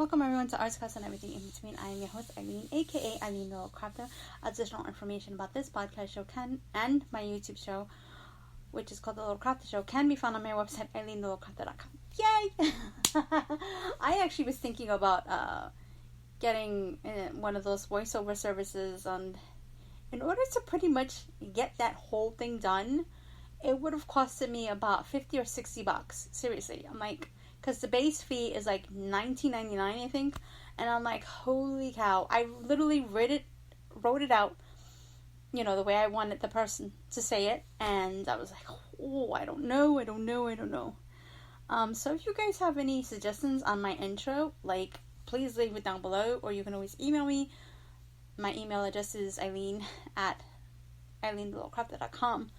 welcome everyone to Arts Class and Everything in Between. I am your host, Eileen, aka Eileen the Little Crafter. Additional information about this podcast show and my YouTube show, which is called The Little Crafter Show, can be found on my website, eileenthelittlecrafter.com. Yay! I actually was thinking about getting one of those voiceover services, and in order to pretty much get that whole thing done, it would have costed me about $50 or $60. Seriously, I'm like, because the base fee is like $19.99, I think, and I'm like, holy cow! I literally wrote it out, you know, the way I wanted the person to say it, and I was like, oh, I don't know. So if you guys have any suggestions on my intro, like, please leave it down below, or you can always email me. My email address is eileen@eileenthelittlecrafter.com.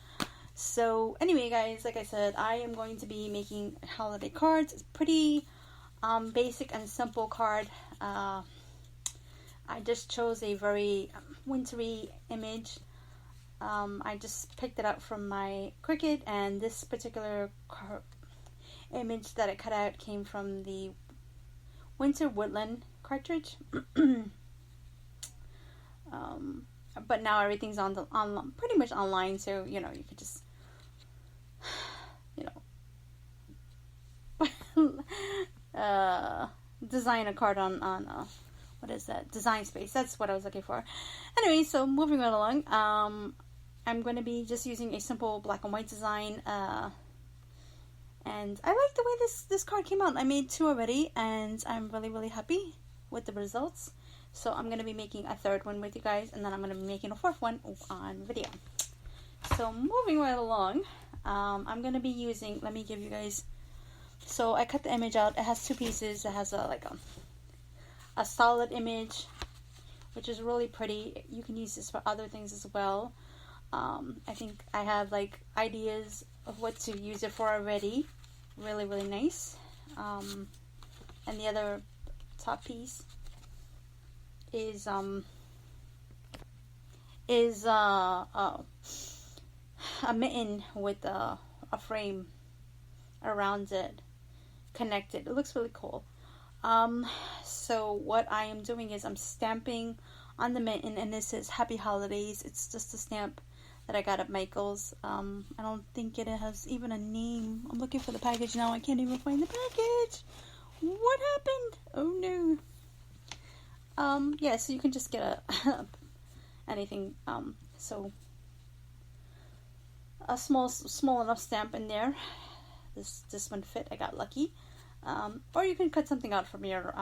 So anyway, guys, like I said, I am going to be making holiday cards. It's pretty basic and simple card. I just chose a very wintry image. I just picked it up from my Cricut, and this particular image that I cut out came from the Winter Woodland cartridge. But now everything's on pretty much online, so you know, you could just design a card on what is that? Design Space. That's what I was looking for. Anyway, so moving right along, I'm going to be just using a simple black and white design, and I like the way this card came out. I made 2 already, and I'm really happy with the results. So I'm going to be making a 3rd one with you guys, and then I'm going to be making a 4th one on video. So moving right along, I'm going to be using, let me give you guys, so I cut the image out. It has 2 pieces. It has a solid image, which is really pretty. You can use this for other things as well. I think I have like ideas of what to use it for already. Really nice. And the other top piece is a mitten with a frame around it, connected. It looks really cool. So what I am doing is I'm stamping on the mitten, and this says Happy Holidays. It's just a stamp that I got at Michael's. I don't think it has even a name. I'm looking for the package now. I can't even find the package. What happened? Oh no. Yeah, so you can just get anything, so a small enough stamp in there. This one fit, I got lucky. Or you can cut something out from your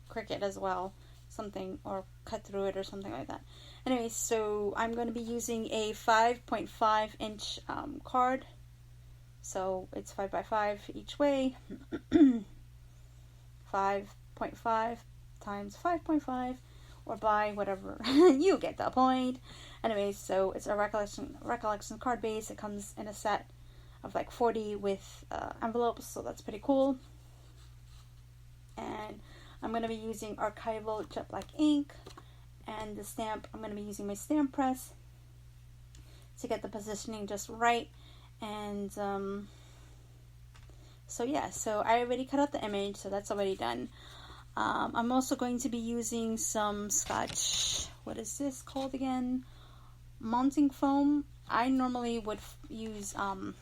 Cricut as well, or cut through it or something like that. Anyway, so I'm going to be using a 5.5 inch card, so it's 5 by 5 each way. 5.5 times 5.5, or by whatever. You get the point. Anyway, so it's a recollection card base. It comes in a set of like 40 with envelopes, so that's pretty cool. And I'm going to be using Archival Jet Black ink, and the stamp, I'm going to be using my stamp press to get the positioning just right. And so yeah, so I already cut out the image, so that's already done. I'm also going to be using some Scotch, what is this called again? Mounting foam. I normally would use foam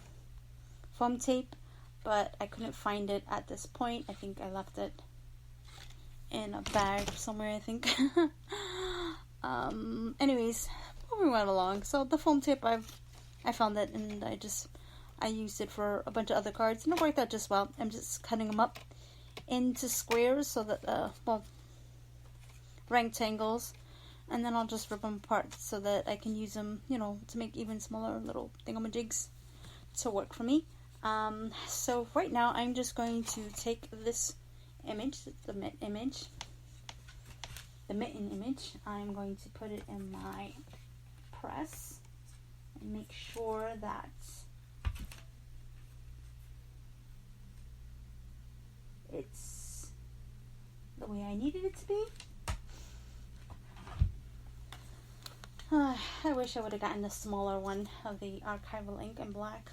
tape, but I couldn't find it at this point. I think I left it in a bag somewhere, I think. Anyways, moving right along. So the foam tape, I found it, and I used it for a bunch of other cards, and it worked out just well. I'm just cutting them up into squares so that rectangles, and then I'll just rip them apart so that I can use them, you know, to make even smaller little thingamajigs to work for me. So right now I'm just going to take this image, the mitten image. I'm going to put it in my press and make sure that it's the way I needed it to be. I wish I would have gotten the smaller one of the Archival ink in black.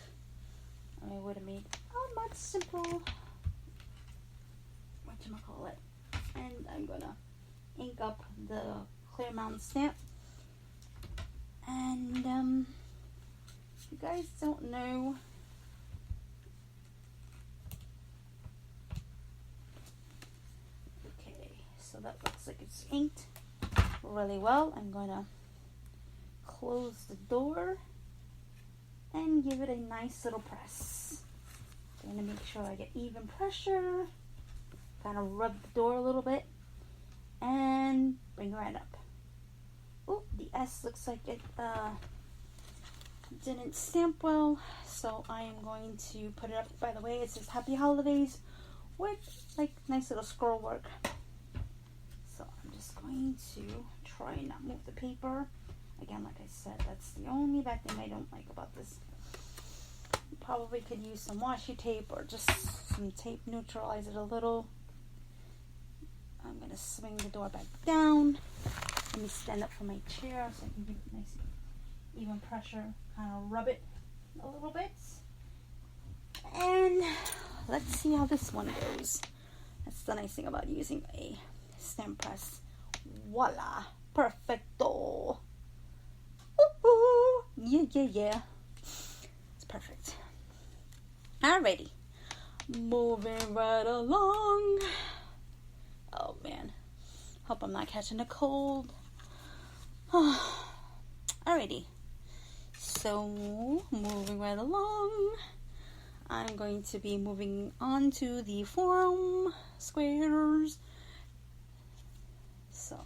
I would have made a much simple, whatchamacallit, And I'm gonna ink up the Clear Mountain stamp. And if you guys don't know, okay, so that looks like it's inked really well. I'm gonna close the door and give it a nice little press. I'm gonna make sure I get even pressure, kind of rub the door a little bit, and bring it right up. Oh, the S looks like it didn't stamp well, so I am going to put it up. By the way, it says Happy Holidays with like nice little scroll work. So I'm just going to try and not move the paper. Again, like I said, that's the only bad thing I don't like about this. You probably could use some washi tape or just some tape, neutralize it a little. I'm going to swing the door back down. Let me stand up from my chair so I can give it nice even pressure, kind of rub it a little bit. And let's see how this one goes. That's the nice thing about using a stamp press. Voila! Perfecto! Woo-hoo. Yeah. It's perfect. Alrighty. Moving right along. Oh man. Hope I'm not catching a cold. Alrighty. So, moving right along. I'm going to be moving on to the foam squares. So,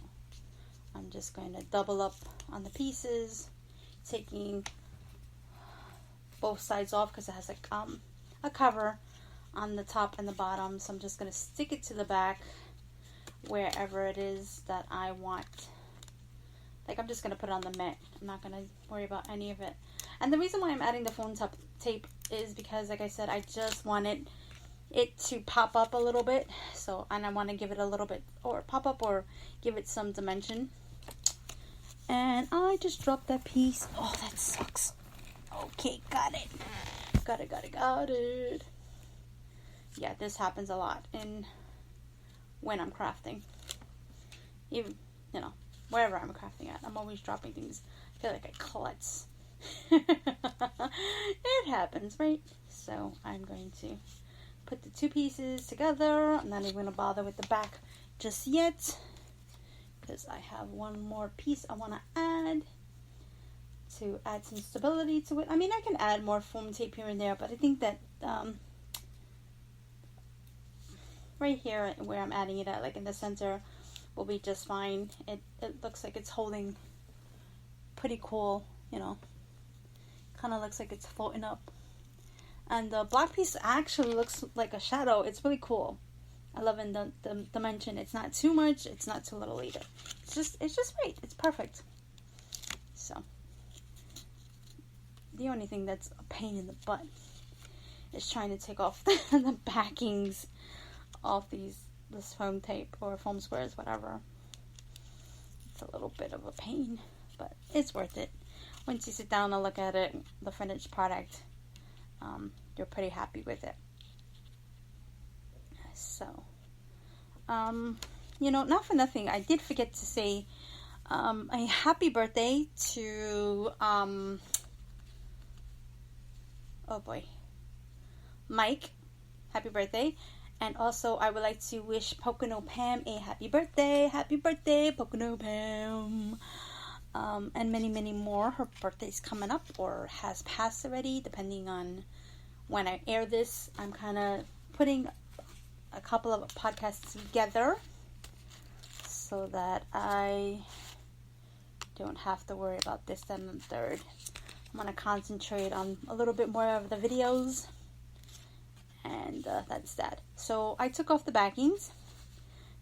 I'm just going to double up on the pieces, taking both sides off because it has like a cover on the top and the bottom. So I'm just going to stick it to the back wherever it is that I want. Like I'm just going to put it on the mat. I'm not going to worry about any of it. And the reason why I'm adding the foam tape is because, like I said, I just wanted it to pop up a little bit. So, and I want to give it a little bit, or pop up, or give it some dimension. And I just dropped that piece. Oh, that sucks. Okay, got it. Got it. Yeah, this happens a lot when I'm crafting. Even, wherever I'm crafting at. I'm always dropping things. I feel like I klutz. It happens, right? So I'm going to put the two pieces together. I'm not even going to bother with the back just yet, because I have one more piece I want to add some stability to it. I mean, I can add more foam tape here and there, but I think that right here where I'm adding it at, like in the center, will be just fine. It looks like it's holding pretty cool, kind of looks like it's floating up. And the black piece actually looks like a shadow. It's really cool. I love in the dimension. It's not too much. It's not too little either. It's just right. It's perfect. So the only thing that's a pain in the butt is trying to take off the backings off this foam tape or foam squares, whatever. It's a little bit of a pain, but it's worth it. Once you sit down and look at it, the finished product, you're pretty happy with it. So, not for nothing, I did forget to say a happy birthday to, Mike. Happy birthday. And also, I would like to wish Pocono Pam a happy birthday. Happy birthday, Pocono Pam. And many, many more. Her birthday's coming up or has passed already, depending on when I air this. I'm kind of putting a couple of podcasts together so that I don't have to worry about this, then, and third. I'm going to concentrate on a little bit more of the videos, and that's that. So I took off the backings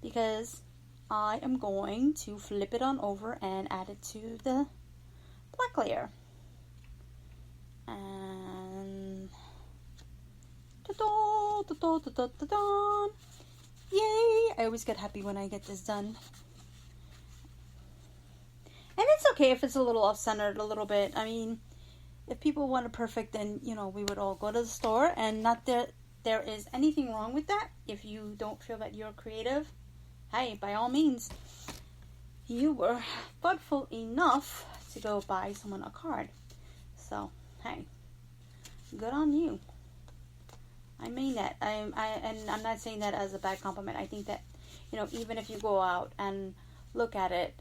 because I am going to flip it on over and add it to the black layer. And yay! I always get happy when I get this done. And it's okay if it's a little off-centered a little bit. I mean, if people want it perfect, then, we would all go to the store, and not that there is anything wrong with that. If you don't feel that you're creative hey, by all means, you were thoughtful enough to go buy someone a card. So, hey, good on you. I mean that. And I'm not saying that as a bad compliment. I think that, even if you go out and look at it,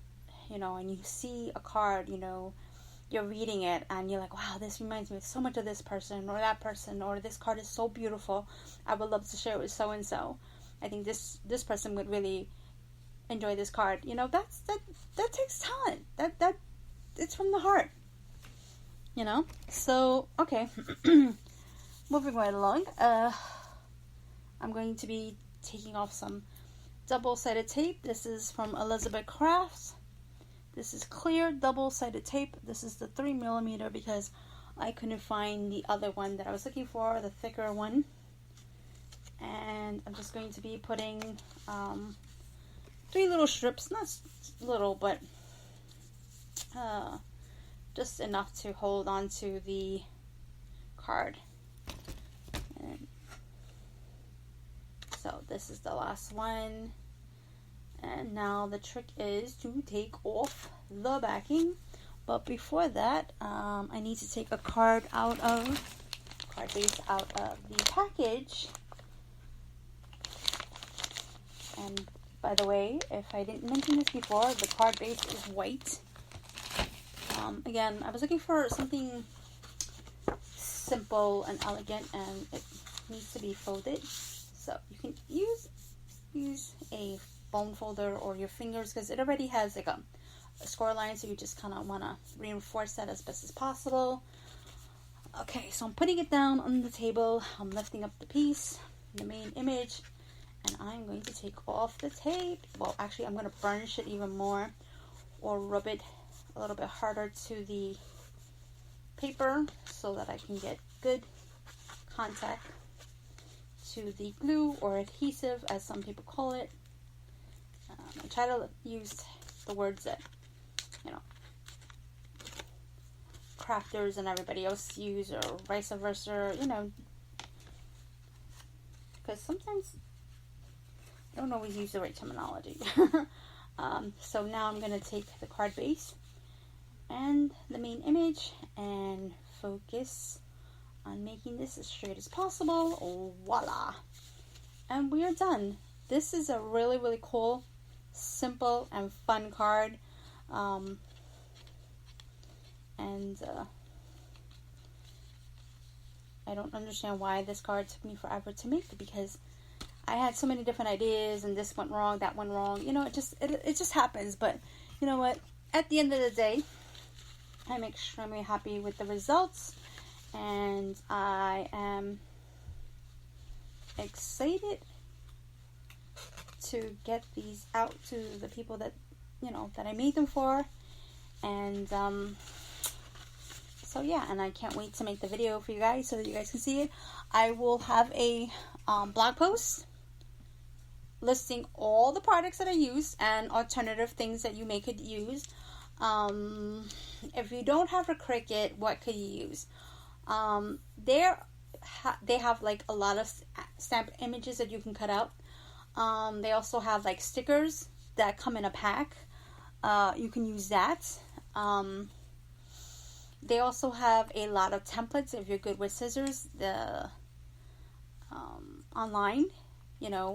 and you see a card, you're reading it and you're like, wow, this reminds me so much of this person or that person, or this card is so beautiful. I would love to share it with so and so. I think this person would really enjoy this card. That takes talent. That it's from the heart. So okay. Moving right along. I'm going to be taking off some double-sided tape. This is from Elizabeth Crafts. This is clear double-sided tape. This is the 3mm because I couldn't find the other one that I was looking for, the thicker one. And I'm just going to be putting 3 little strips, not little, but just enough to hold on to the card. And so this is the last one. And now the trick is to take off the backing. But before that, I need to take a card base out of the package. And by the way, if I didn't mention this before, the card base is white. Again, I was looking for something simple and elegant, and it needs to be folded. So you can use a bone folder or your fingers because it already has like a score line, so you just kind of want to reinforce that as best as possible. Okay, so I'm putting it down on the table. I'm lifting up the piece, the main image, and I'm going to take off the tape. Well, actually, I'm going to burnish it even more or rub it a little bit harder to the paper so that I can get good contact to the glue or adhesive, as some people call it. I try to use the words that, crafters and everybody else use, or vice versa, because sometimes I don't always use the right terminology. So now I'm going to take the card base and the main image and focus on making this as straight as possible. Voila! And we are done. This is a really, really cool, simple, and fun card. I don't understand why this card took me forever to make, because I had so many different ideas, and this went wrong, that went wrong. It just happens. But you know what? At the end of the day, I'm extremely happy with the results, and I am excited to get these out to the people that that I made them for. And so yeah, and I can't wait to make the video for you guys so that you guys can see it. I will have a blog post listing all the products that I use and alternative things that you could use. If you don't have a Cricut, what could you use? They have like a lot of stamp images that you can cut out. They also have like stickers that come in a pack. You can use that. They also have a lot of templates if you're good with scissors. Online,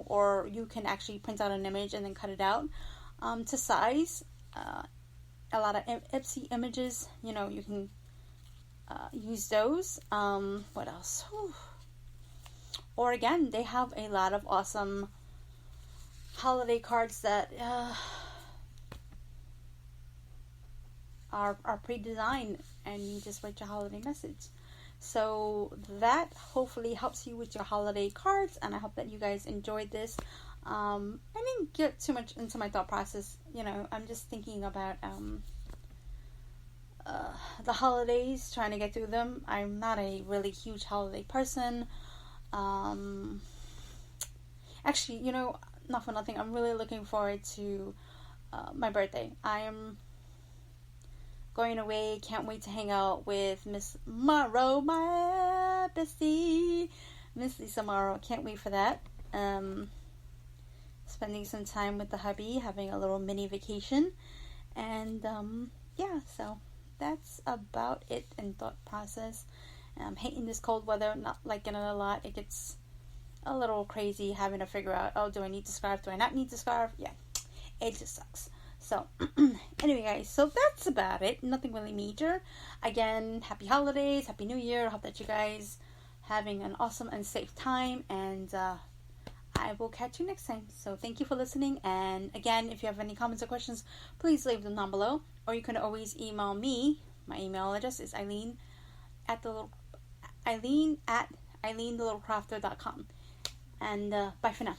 or you can actually print out an image and then cut it out to size. A lot of Ipsy images, you can use those. What else? Whew. Or again, they have a lot of awesome holiday cards that are pre-designed, and you just write your holiday message. So that hopefully helps you with your holiday cards, and I hope that you guys enjoyed this. I didn't get too much into my thought process. I'm just thinking about the holidays, trying to get through them. I'm not a really huge holiday person. Actually, not for nothing, I'm really looking forward to my birthday. I am going away. Can't wait to hang out with Miss Morrow, my bestie, Miss Lisa Morrow. Can't wait for that. spending some time with the hubby, having a little mini vacation. And yeah, so that's about it in thought process. I'm hating this cold weather, not liking it a lot. It gets a little crazy having to figure out, oh, do I need to scarf? Do I not need to scarf? Yeah, it just sucks. So, anyway, guys, so that's about it. Nothing really major. Again, happy holidays, happy new year. I hope that you guys having an awesome and safe time, and I will catch you next time. So thank you for listening, and again, if you have any comments or questions, please leave them down below, or you can always email me. My email address is Eileen at EileenTheLittleCrafter.com. And bye for now.